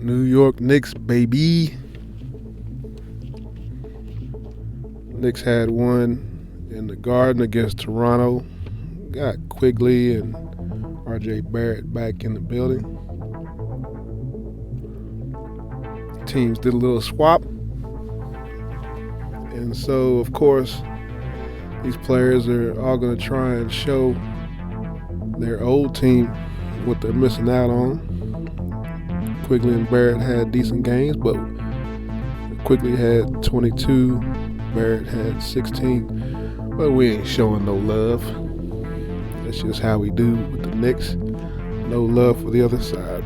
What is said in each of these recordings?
New York Knicks, baby. Knicks had one in the Garden against Toronto. Got Quickley and Barrett back in the building. Teams did a little swap. And so, of course, these players are all going to try and show their old team what they're missing out on. Quickley and Barrett had decent games, but Quickley had 22, Barrett had 16. But we ain't showing no love. That's just how we do with the Knicks. No love for the other side.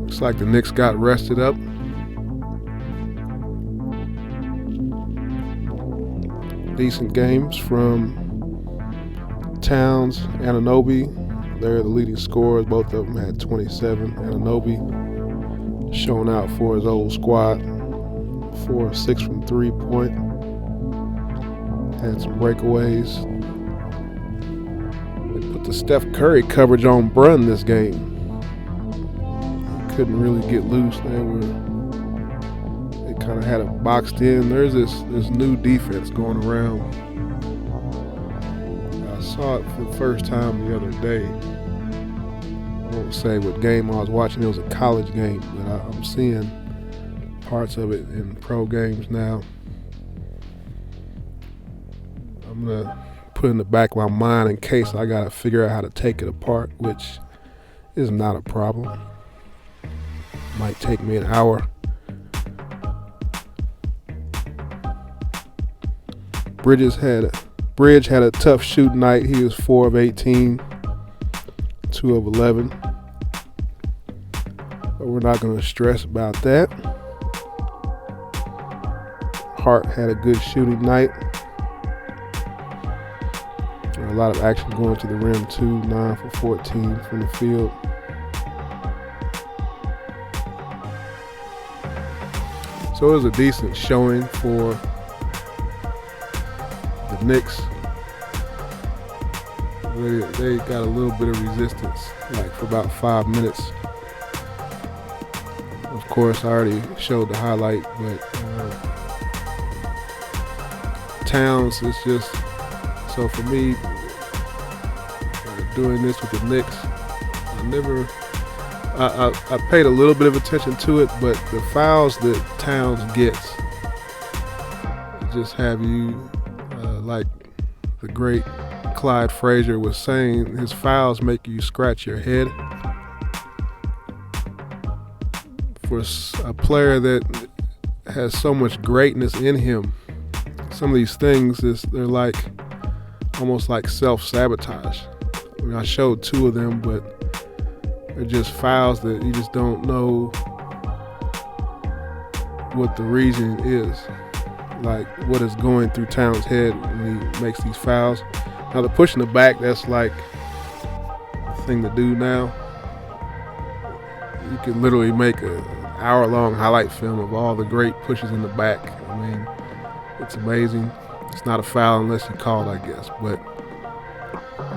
Looks like the Knicks got rested up. Decent games from Towns, Anunoby. They're the leading scorers. Both of them had 27. Anunoby showing out for his old squad. 4 of 6 from 3-point. Had some breakaways. They put the Steph Curry coverage on Brun this game. He couldn't really get loose. They kind of had it boxed in. There's this new defense going around. I saw it for the first time the other day. I won't say what game I was watching. It was a college game, but I'm seeing parts of it in pro games now. I'm going to put in the back of my mind in case I got to figure out how to take it apart, which is not a problem. Might take me an hour. Bridge had a tough shooting night. He was 4 of 18, 2 of 11. But we're not going to stress about that. Hart had a good shooting night. A lot of action going to the rim too. 9 for 14 from the field. So it was a decent showing for the Knicks. They got a little bit of resistance, like for about 5 minutes. Of course, I already showed the highlight, but Towns is just, so for me, doing this with the Knicks, I paid a little bit of attention to it, but the fouls that Towns gets just have you, like the great Clyde Frazier was saying, his fouls make you scratch your head. For a player that has so much greatness in him, some of these things, they're like almost like self-sabotage. I mean, I showed 2 of them, but they're just fouls that you just don't know what the reason is. Like what is going through Towns' head when he makes these fouls. Now the push in the back, that's like the thing to do now. You could literally make an hour-long highlight film of all the great pushes in the back. I mean, it's amazing. It's not a foul unless you call it, I guess. But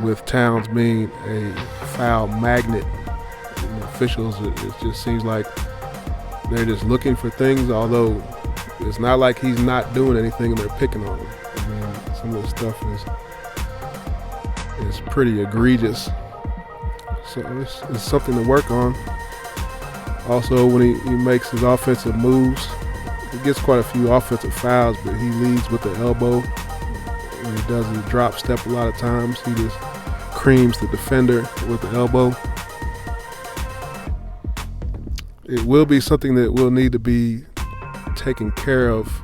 with Towns being a foul magnet, the officials, it just seems like they're just looking for things, although it's not like he's not doing anything and they're picking on him. I mean, some of the stuff is pretty egregious. So it's something to work on. Also, when he makes his offensive moves, he gets quite a few offensive fouls, but he leads with the elbow. When he does the drop step a lot of times, he just creams the defender with the elbow. It will be something that will need to be taken care of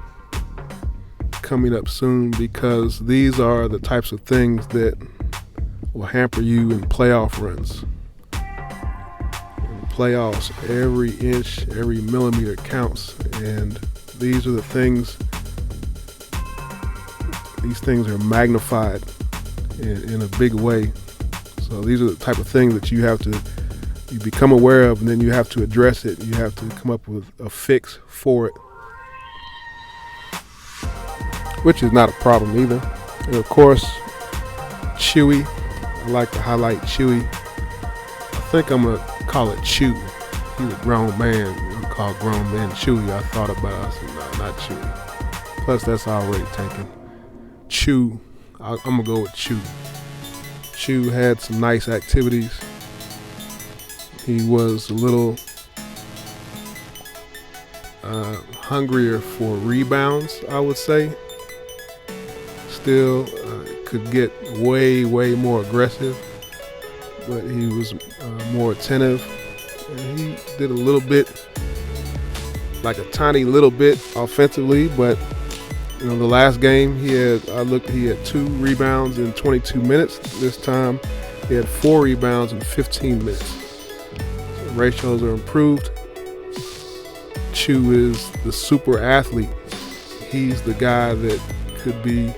coming up soon, because these are the types of things that will hamper you in playoff runs. In playoffs, every inch, every millimeter counts, and these are the things. These things are magnified in a big way. So these are the type of things that you become aware of, and then you have to address it. You have to come up with a fix for it, which is not a problem either. And of course, Chewy. I like to highlight Chewy. I think I'm gonna call it Chew. He's a grown man. I'm gonna call grown man Chewy. I thought about it. I said, no, not Chewy. Plus, that's already taken. Chew. I'm gonna go with Chew. Chew had some nice activities. He was a little hungrier for rebounds, I would say. Still could get way more aggressive, but he was more attentive. And he did a little bit, like a tiny little bit offensively, but the last game he had 2 rebounds in 22 minutes. This time he had 4 rebounds in 15 minutes. So ratios are improved. Chew is the super athlete. He's the guy that could be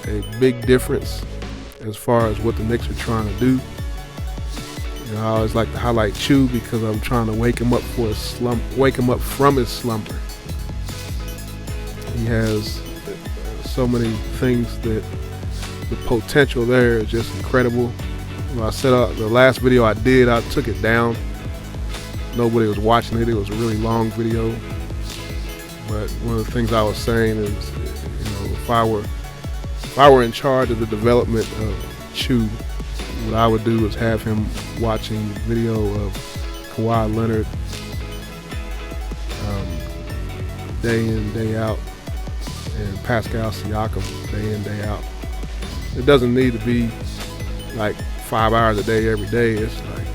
a big difference as far as what the Knicks are trying to do. I always like to highlight Chew because I'm trying to wake him up from his slumber. He has so many things that the potential there is just incredible. When I set up the last video I did, I took it down. Nobody was watching it. It was a really long video. But one of the things I was saying is, if I were in charge of the development of Chew, what I would do is have him watching video of Kawhi Leonard day in, day out, and Pascal Siakam day in, day out. It doesn't need to be like 5 hours a day every day. It's like,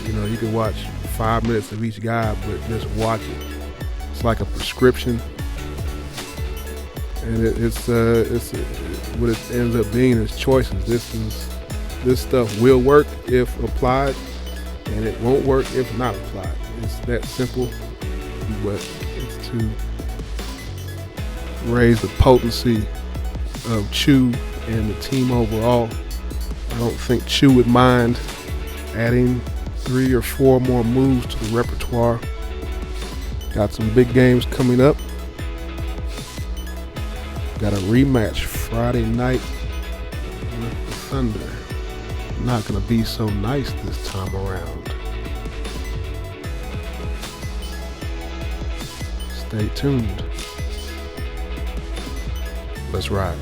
you can watch 5 minutes of each guy, but just watch it. It's like a prescription, and it's what it ends up being is choices. This stuff will work if applied, and it won't work if not applied. It's that simple, but it's to raise the potency of Chew and the team overall. I don't think Chew would mind adding 3 or 4 more moves to the repertoire. Got some big games coming up. Got a rematch Friday night with the Thunder. Not going to be so nice this time around. Stay tuned. Let's ride.